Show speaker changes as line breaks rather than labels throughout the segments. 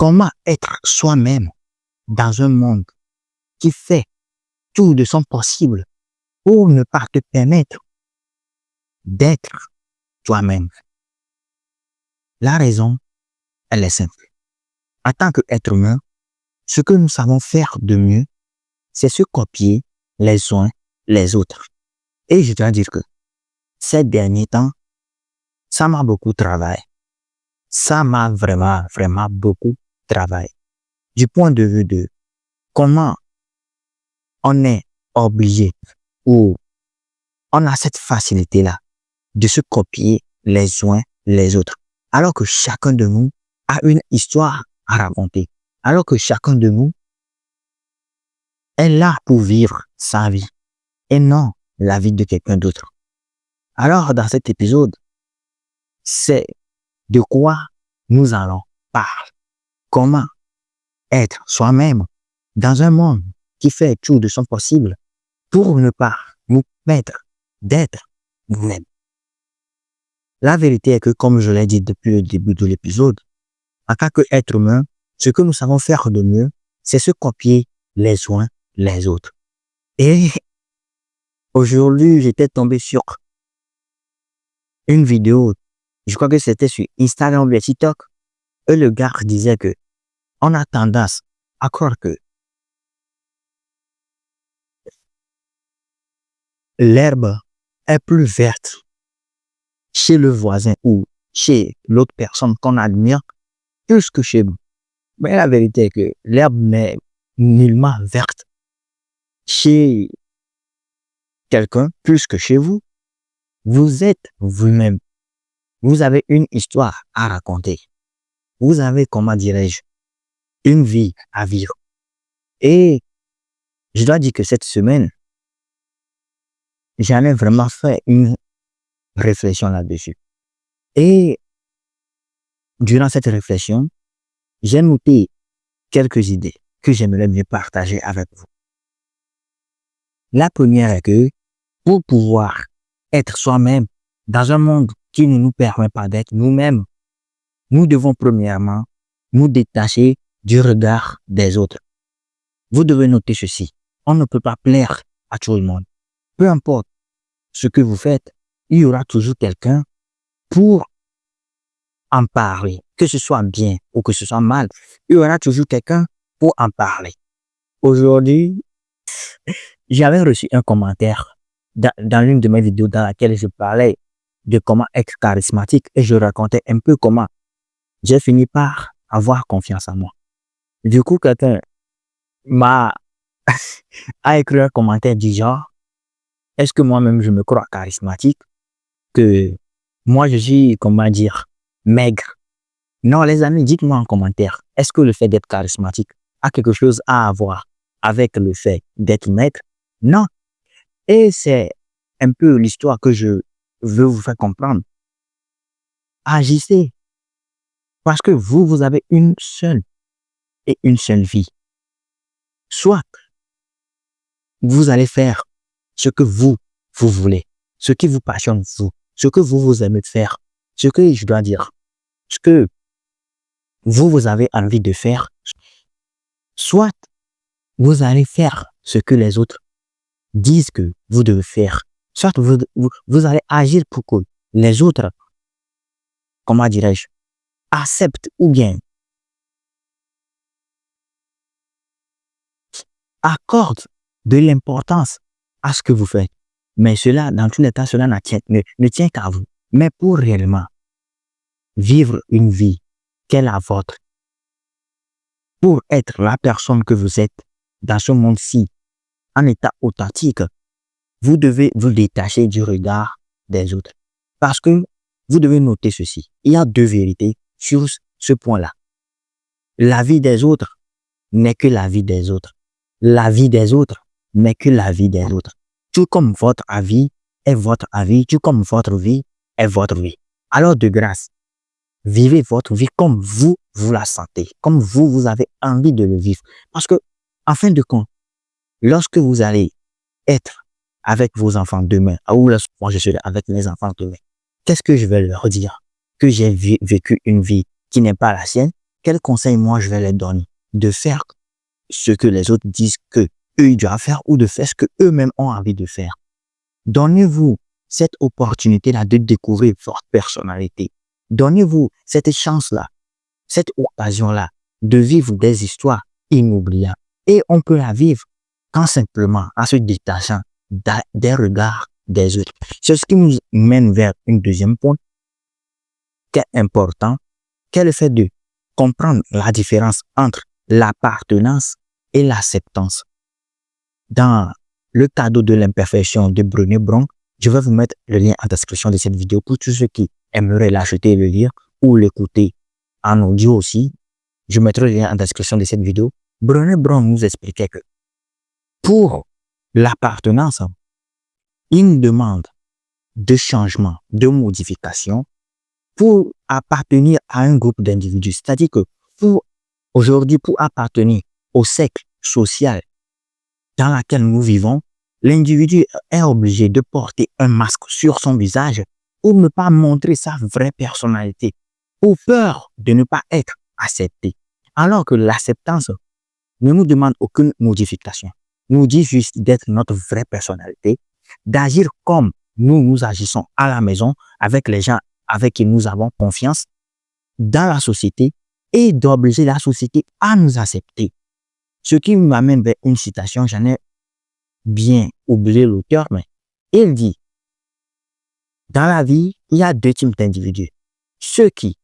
Comment être soi-même dans un monde qui fait tout de son possible pour ne pas te permettre d'être toi-même? La raison, elle est simple. En tant qu'être humain, ce que nous savons faire de mieux, c'est se copier les uns les autres. Et je dois dire que ces derniers temps, ça m'a beaucoup travaillé. Ça m'a vraiment beaucoup travaillé. Du point de vue de comment on est obligé ou on a cette facilité-là de se copier les uns les autres. Alors que chacun de nous a une histoire à raconter. Alors que chacun de nous est là pour vivre sa vie et non la vie de quelqu'un d'autre. Alors, dans cet épisode, c'est de quoi nous allons parler. Comment être soi-même dans un monde qui fait tout de son possible pour ne pas nous permettre d'être nous-mêmes. La vérité est que, comme je l'ai dit depuis le début de l'épisode, en tant qu'être humain, ce que nous savons faire de mieux, c'est se copier les uns les autres. Et aujourd'hui, j'étais tombé sur une vidéo, je crois que c'était sur Instagram ou TikTok, et le gars disait que on a tendance à croire que l'herbe est plus verte chez le voisin ou chez l'autre personne qu'on admire plus que chez nous. Mais la vérité est que l'herbe n'est nullement verte chez quelqu'un plus que chez vous. Vous êtes vous-même. Vous avez une histoire à raconter. Vous avez, comment dirais-je, une vie à vivre. Et je dois dire que cette semaine, j'en ai vraiment fait une réflexion là-dessus. Et durant cette réflexion, j'ai noté quelques idées que j'aimerais mieux partager avec vous. La première est que pour pouvoir être soi-même dans un monde qui ne nous permet pas d'être nous-mêmes, nous devons premièrement nous détacher du regard des autres. Vous devez noter ceci. On ne peut pas plaire à tout le monde. Peu importe ce que vous faites, il y aura toujours quelqu'un pour en parler. Que ce soit bien ou que ce soit mal, il y aura toujours quelqu'un pour en parler. Aujourd'hui, j'avais reçu un commentaire dans l'une de mes vidéos dans laquelle je parlais de comment être charismatique et je racontais un peu comment j'ai fini par avoir confiance en moi. Du coup, quelqu'un a écrit un commentaire du genre, est-ce que moi-même je me crois charismatique, que moi je suis, comment dire, maigre? Non, les amis, dites-moi en commentaire, est-ce que le fait d'être charismatique a quelque chose à voir avec le fait d'être maigre? Non. Et c'est un peu l'histoire que je veux vous faire comprendre. Agissez. Parce que vous avez une seule vie. Soit vous allez faire ce que vous voulez, ce qui vous passionne vous, ce que vous aimez faire, ce que je dois dire, ce que vous avez envie de faire. Soit vous allez faire ce que les autres disent que vous devez faire. Soit vous allez agir pour que les autres, comment dirais-je, acceptent ou bien accordent de l'importance à ce que vous faites. Mais cela, dans tous les cas, cela ne tient qu'à vous. Mais pour réellement vivre une vie qu'est la vôtre, pour être la personne que vous êtes dans ce monde-ci, en état authentique, vous devez vous détacher du regard des autres. Parce que vous devez noter ceci. Il y a deux vérités sur ce point-là. La vie des autres n'est que la vie des autres. La vie des autres n'est que la vie des autres. Tout comme votre avis est votre avis, tout comme votre vie est votre vie. Alors de grâce, vivez votre vie comme vous la sentez, comme vous avez envie de le vivre. Parce que, en fin de compte, lorsque vous allez être avec vos enfants demain, ou lorsque moi je serai avec mes enfants demain, qu'est-ce que je vais leur dire? Que j'ai vécu une vie qui n'est pas la sienne? quel conseil moi je vais leur donner? De faire ce que les autres disent que eux ils doivent faire ou de faire ce que eux-mêmes ont envie de faire. Donnez-vous cette opportunité-là de découvrir votre personnalité. Donnez-vous cette chance-là, cette occasion-là de vivre des histoires inoubliables. Et on peut la vivre qu'en simplement en se détachant des regards des autres. C'est ce qui nous mène vers un deuxième point qui est important, qui est le fait de comprendre la différence entre l'appartenance et l'acceptance. Dans le cadeau de l'imperfection de Brené Brown, je vais vous mettre le lien en description de cette vidéo pour tous ceux qui aimeraient l'acheter et le lire ou l'écouter en audio aussi. Je mettrai le lien en description de cette vidéo. Brené Brown nous expliquait que pour l'appartenance, une demande de changement, de modification pour appartenir à un groupe d'individus. C'est-à-dire que aujourd'hui, pour appartenir au cercle social dans lequel nous vivons, l'individu est obligé de porter un masque sur son visage pour ne pas montrer sa vraie personnalité, pour peur de ne pas être accepté. Alors que l'acceptance ne nous demande aucune modification, nous dit juste d'être notre vraie personnalité, d'agir comme nous agissons à la maison avec les gens avec qui nous avons confiance dans la société et d'obliger la société à nous accepter. Ce qui m'amène vers une citation, j'en ai bien oublié l'auteur, mais il dit, dans la vie, il y a deux types d'individus. Ceux qui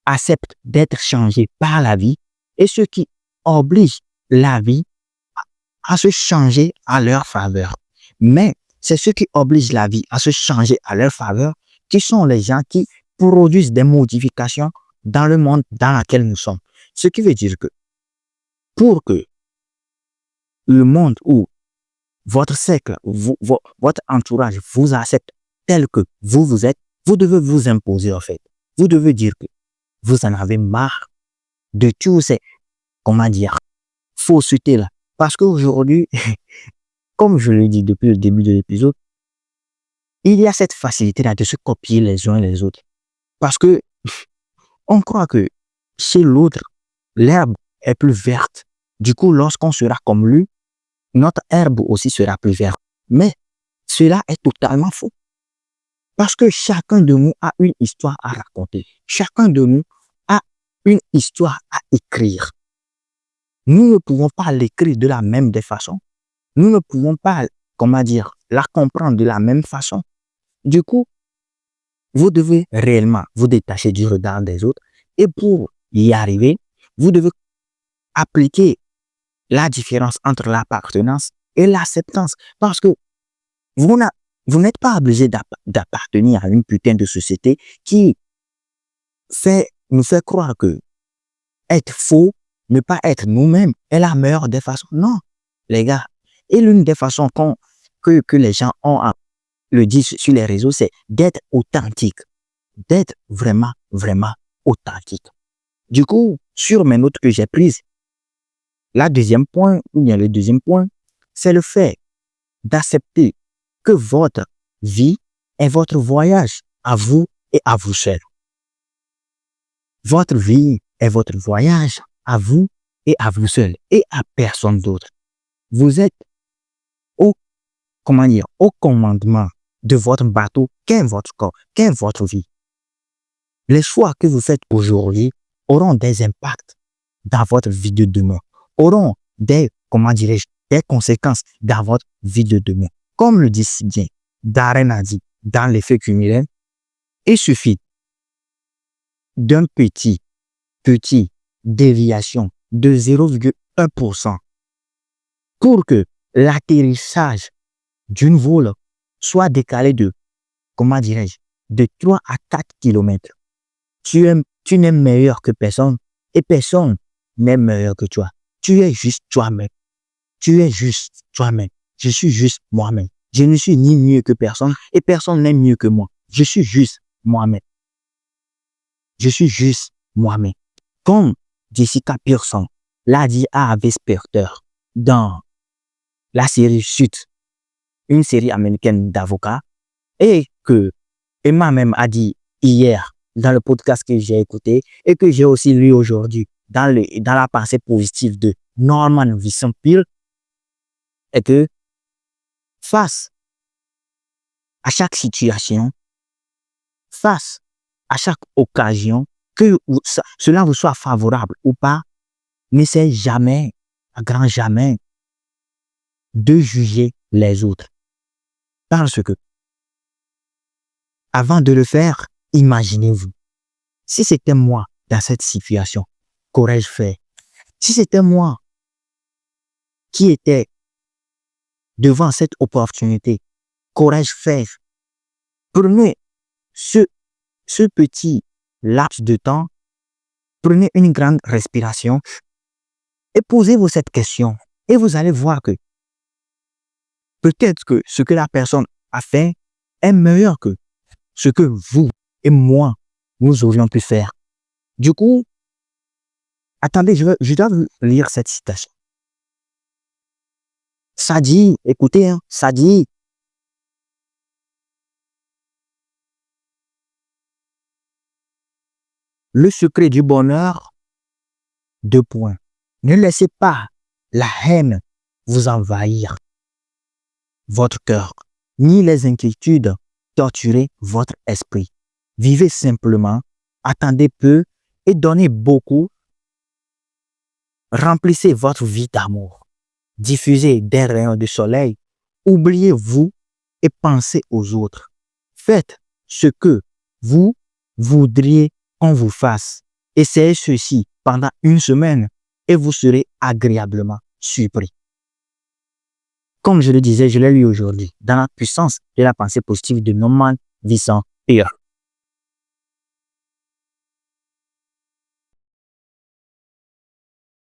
acceptent d'être changés par la vie et ceux qui obligent la vie à se changer à leur faveur. Mais c'est ceux qui obligent la vie à se changer à leur faveur qui sont les gens qui produisent des modifications dans le monde dans lequel nous sommes. Ce qui veut dire que pour que le monde ou votre cercle, votre entourage vous accepte tel que vous êtes, vous devez vous imposer en fait. Vous devez dire que vous en avez marre de tous ces, faussetés là. Parce qu'aujourd'hui, comme je le dis depuis le début de l'épisode, il y a cette facilité-là de se copier les uns les autres. Parce que on croit que chez l'autre, l'herbe est plus verte. Du coup, lorsqu'on sera comme lui, notre herbe aussi sera plus verte. Mais cela est totalement faux. Parce que chacun de nous a une histoire à raconter. Chacun de nous a une histoire à écrire. Nous ne pouvons pas l'écrire de la même des façons. Nous ne pouvons pas, la comprendre de la même façon. Du coup, vous devez réellement vous détacher du regard des autres et pour y arriver, vous devez appliquer la différence entre l'appartenance et l'acceptance parce que vous n'êtes pas obligé d'appartenir à une putain de société qui nous fait croire que être faux, ne pas être nous-mêmes est la meilleure des façons. Non, les gars. Et l'une des façons que les gens ont à le dire sur les réseaux, c'est d'être authentique. D'être vraiment, vraiment authentique. Du coup, sur mes notes que j'ai prises, le deuxième point, c'est le fait d'accepter que votre vie est votre voyage à vous et à vous seul. Votre vie est votre voyage à vous et à vous seul et à personne d'autre. Vous êtes au commandement de votre bateau qu'est votre corps, qu'est votre vie. Les choix que vous faites aujourd'hui auront des impacts dans votre vie de demain, auront des conséquences dans votre vie de demain. Comme le dit si bien Darren Hardy dans l'effet cumulé, il suffit d'un petit déviation de 0,1% pour que l'atterrissage d'une vol soit décalé de 3 à 4 km. Tu n'es meilleur que personne et personne n'est meilleur que toi. Tu es juste toi-même. Tu es juste toi-même. Je suis juste moi-même. Je ne suis ni mieux que personne et personne n'est mieux que moi. Je suis juste moi-même. Je suis juste moi-même. Comme Jessica Pearson l'a dit à Harvey Specter dans la série Chute, une série américaine d'avocats, et que Emma même a dit hier dans le podcast que j'ai écouté et que j'ai aussi lu aujourd'hui dans la pensée positive de Norman Vincent Peale est que face à chaque situation, face à chaque occasion, cela vous soit favorable ou pas, n'essayez jamais, à grand jamais, de juger les autres. Parce que, avant de le faire, imaginez-vous, si c'était moi dans cette situation, qu'aurais-je fait? Si c'était moi qui était devant cette opportunité, qu'aurais-je fait? Prenez ce petit laps de temps, prenez une grande respiration et posez-vous cette question. Et vous allez voir que peut-être que ce que la personne a fait est meilleur que ce que vous et moi, nous aurions pu faire. Du coup, attendez, je dois vous lire cette citation. Ça dit, écoutez, ça dit, le secret du bonheur, 2 points. Ne laissez pas la haine vous envahir votre cœur, ni les inquiétudes torturer votre esprit. Vivez simplement, attendez peu et donnez beaucoup. Remplissez votre vie d'amour. Diffusez des rayons de soleil. Oubliez-vous et pensez aux autres. Faites ce que vous voudriez qu'on vous fasse. Essayez ceci pendant une semaine et vous serez agréablement surpris. Comme je le disais, je l'ai lu aujourd'hui dans la puissance de la pensée positive de Norman Vincent Peale.